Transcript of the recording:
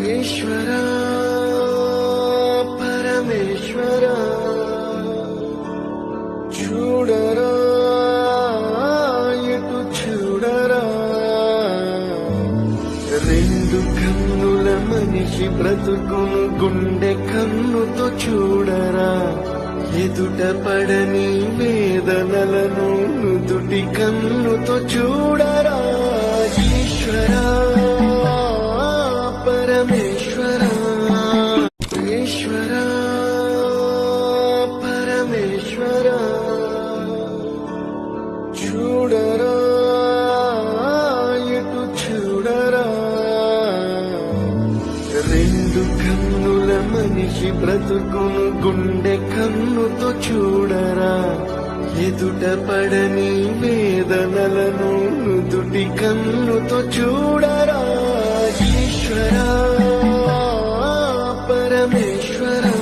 ఈశ్వరా పరమేశ్వరా చూడరా ఎటు చూడరా రెండు కన్నుల మనిషి బ్రతుకును గుండె కన్నుతో చూడరా ఎదుట పడని వేదనలను నుదుటి కన్నుతో చూడరా ఈశ్వరా పరమేశ్వరా ఈశ్వరా పరమేశ్వరా చూడరా ఎటు చూడరా రెండు కన్నుల మనిషి బ్రతుకును గుండె కన్నుతో చూడరా ఎదుట పడని వేదనలను నుదుటి కన్నుతో చూడరా ఈశ్వరా పరమేశ్వరా